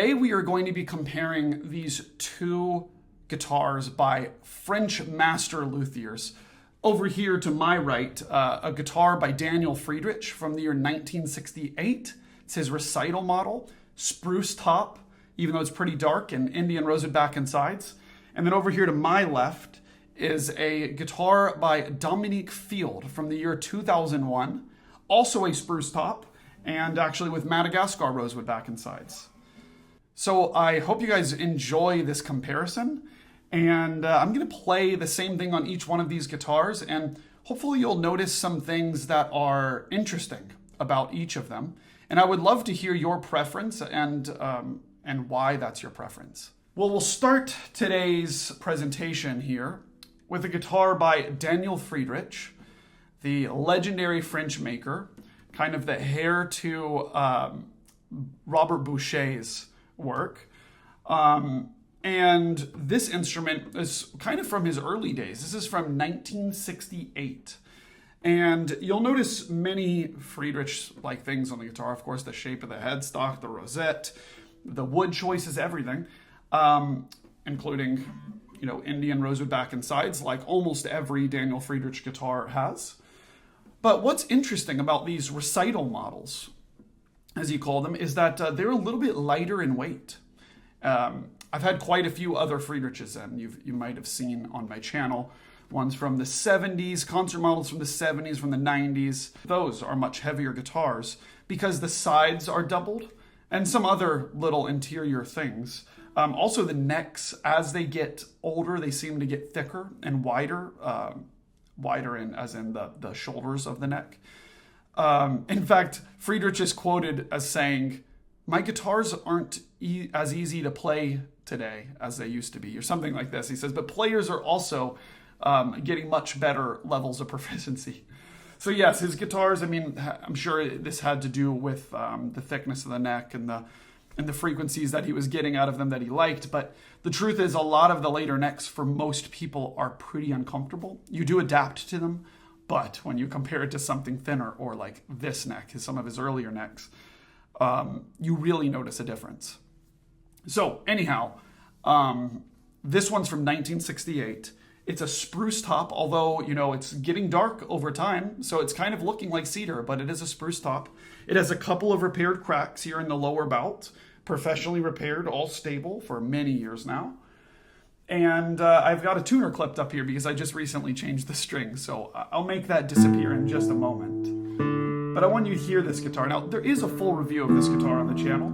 Today we are going to be comparing these two guitars by French master luthiers. Over here to my right, a guitar by Daniel Friederich from the year 1968. It's his Recital model, spruce top, even though it's pretty dark, and Indian rosewood back and sides. And then over here to my left is a guitar by Dominique Field from the year 2001, also a spruce top, and actually with Madagascar rosewood back and sides. So I hope you guys enjoy this comparison, and I'm going to play the same thing on each one of these guitars, and hopefully you'll notice some things that are interesting about each of them. And I would love to hear your preference and why that's your preference. Well, we'll start today's presentation here with a guitar by Daniel Friederich, the legendary French maker, kind of the heir to Robert Boucher's work. And this instrument is kind of from his early days. This is from 1968. And you'll notice many Friederich-like things on the guitar. Of course, the shape of the headstock, the rosette, the wood choices, everything, including, Indian rosewood back and sides, like almost every Daniel Friederich guitar has. But what's interesting about these Recital models, as you call them, is that they're a little bit lighter in weight. I've had quite a few other Friedrichs, and you might have seen on my channel, ones from the 70s, concert models from the 70s, from the 90s. Those are much heavier guitars because the sides are doubled and some other little interior things. Also the necks, as they get older, they seem to get thicker and wider, as in the shoulders of the neck. In fact, Friederich is quoted as saying, "My guitars aren't as easy to play today as they used to be," or something like this. He says, but players are also getting much better levels of proficiency. So yes, his guitars, I'm sure this had to do with the thickness of the neck and the frequencies that he was getting out of them that he liked. But the truth is, a lot of the later necks for most people are pretty uncomfortable. You do adapt to them, but when you compare it to something thinner, or like this neck, some of his earlier necks, you really notice a difference. So anyhow, this one's from 1968. It's a spruce top, although, it's getting dark over time, so it's kind of looking like cedar, but it is a spruce top. It has a couple of repaired cracks here in the lower bout, professionally repaired, all stable for many years now. And I've got a tuner clipped up here because I just recently changed the strings, so I'll make that disappear in just a moment. But I want you to hear this guitar. Now, there is a full review of this guitar on the channel,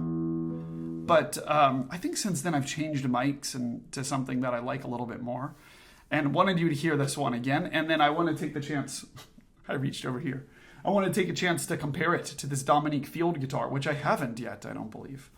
but I think since then I've changed mics and to something that I like a little bit more, and wanted you to hear this one again. And then I want to take the chance, I reached over here, I want to take a chance to compare it to this Dominique Field guitar, which I haven't yet, I don't believe.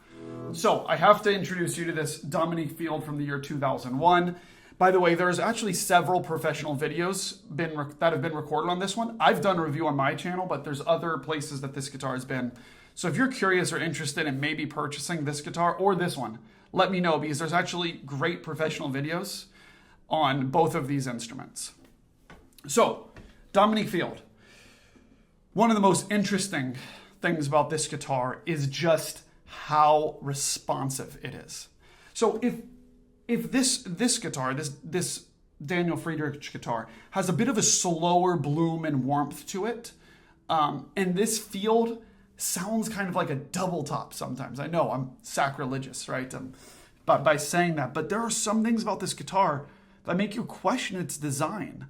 So I have to introduce you to this Dominique Field from the year 2001. By the way, there's actually several professional videos that have been recorded on this one. I've done a review on my channel, but there's other places that this guitar has been. So if you're curious or interested in maybe purchasing this guitar or this one, let me know, because there's actually great professional videos on both of these instruments. So, Dominique Field. One of the most interesting things about this guitar is just how responsive it is. So if this guitar, this Daniel Friederich guitar, has a bit of a slower bloom and warmth to it, and this Field sounds kind of like a double top sometimes. I know I'm sacrilegious, right? By saying that, but there are some things about this guitar that make you question its design.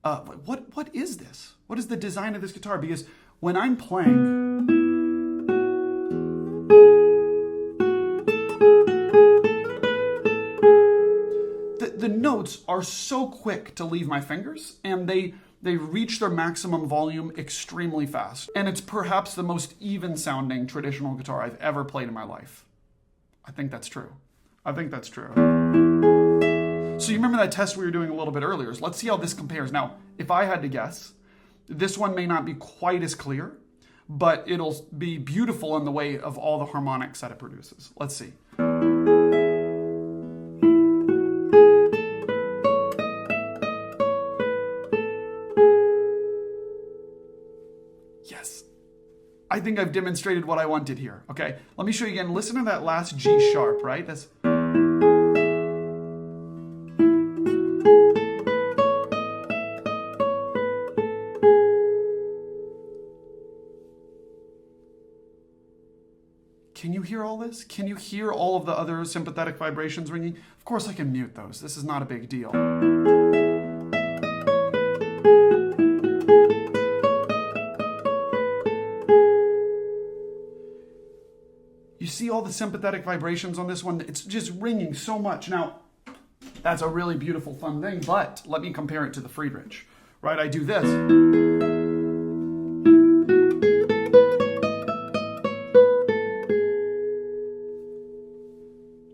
What is this? What is the design of this guitar? Because when I'm playing, the notes are so quick to leave my fingers, and they reach their maximum volume extremely fast. And it's perhaps the most even sounding traditional guitar I've ever played in my life. I think that's true. So you remember that test we were doing a little bit earlier. So let's see how this compares. Now, if I had to guess, this one may not be quite as clear, but it'll be beautiful in the way of all the harmonics that it produces. Let's see. Yes. I think I've demonstrated what I wanted here. Okay, let me show you again. Listen to that last G sharp, right? That's... Can you hear all this? Can you hear all of the other sympathetic vibrations ringing? Of course I can mute those. This is not a big deal. You see all the sympathetic vibrations on this one? It's just ringing so much. Now, that's a really beautiful, fun thing, but let me compare it to the Friederich, right? I do this.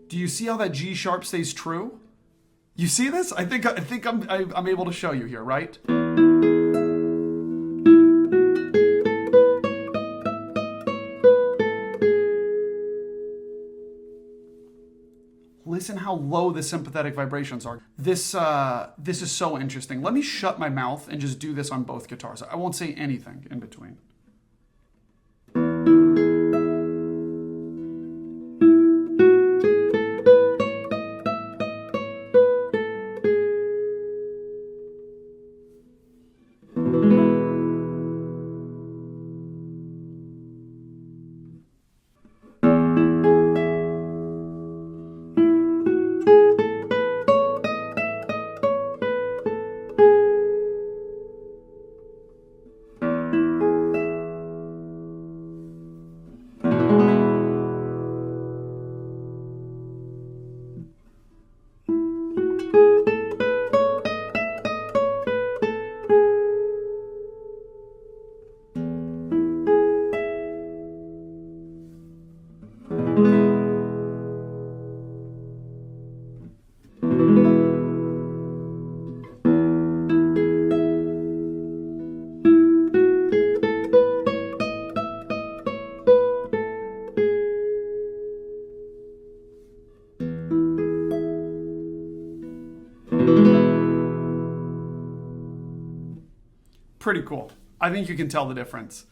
Do you see how that G sharp stays true? You see this? I think I'm able to show you here, right? Listen how low the sympathetic vibrations are. This is so interesting. Let me shut my mouth and just do this on both guitars. I won't say anything in between. Pretty cool. I think you can tell the difference.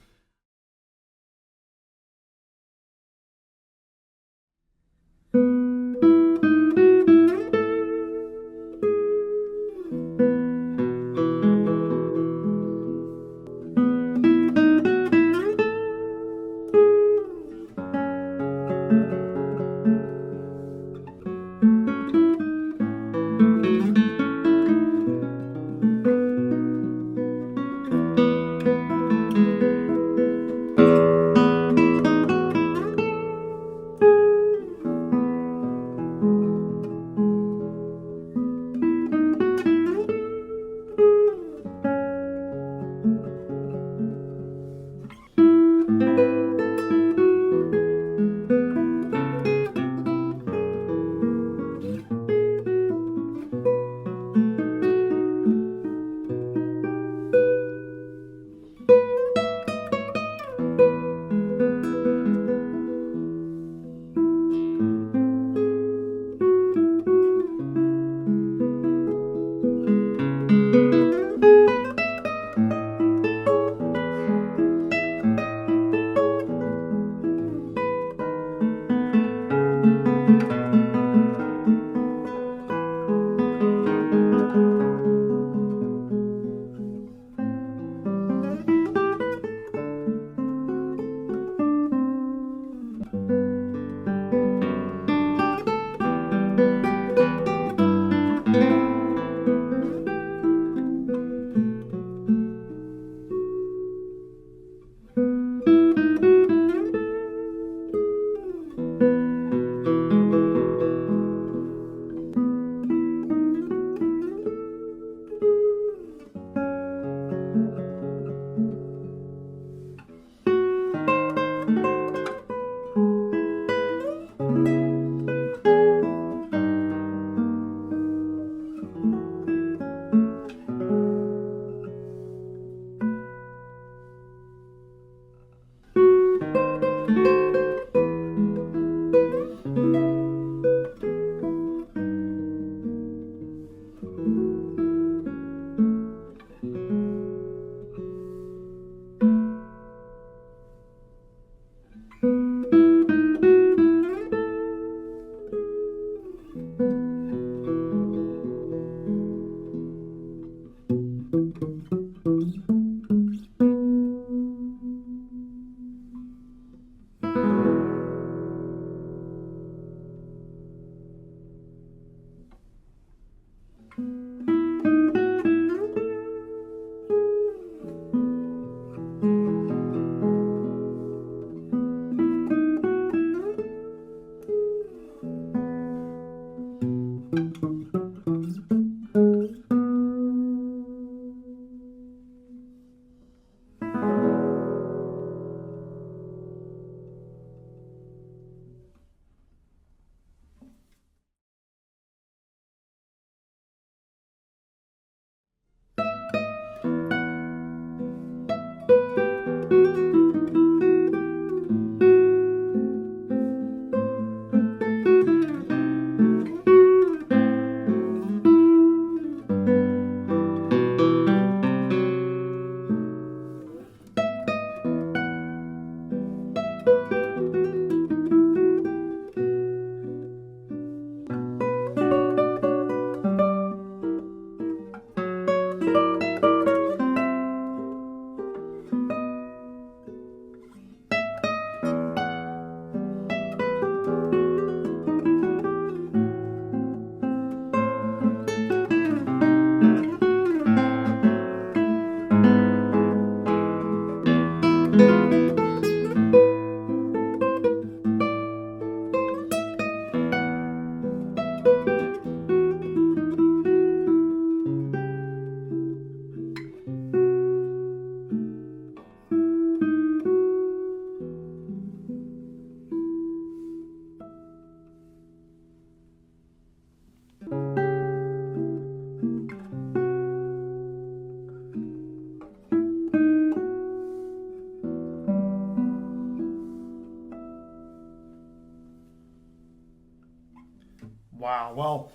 Wow. Well,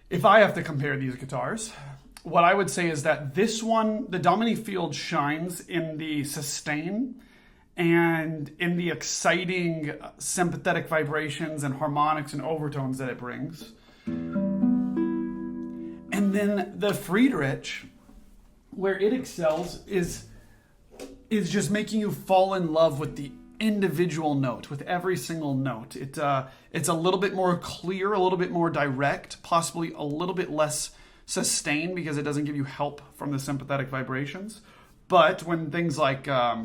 if I have to compare these guitars, what I would say is that this one, the Dominique Field, shines in the sustain and in the exciting sympathetic vibrations and harmonics and overtones that it brings. And then the Friederich, where it excels, is just making you fall in love with the individual note, with every single note. It's a little bit more clear, a little bit more direct, possibly a little bit less sustained because it doesn't give you help from the sympathetic vibrations. But when things like yeah,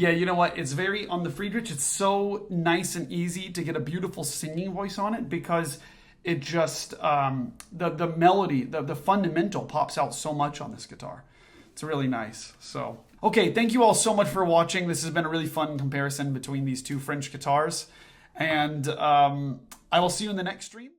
you know what? It's very, on the Friederich, it's so nice and easy to get a beautiful singing voice on it because it just, the melody, the fundamental pops out so much on this guitar. It's really nice. So, okay, thank you all so much for watching. This has been a really fun comparison between these two French guitars. And I will see you in the next stream.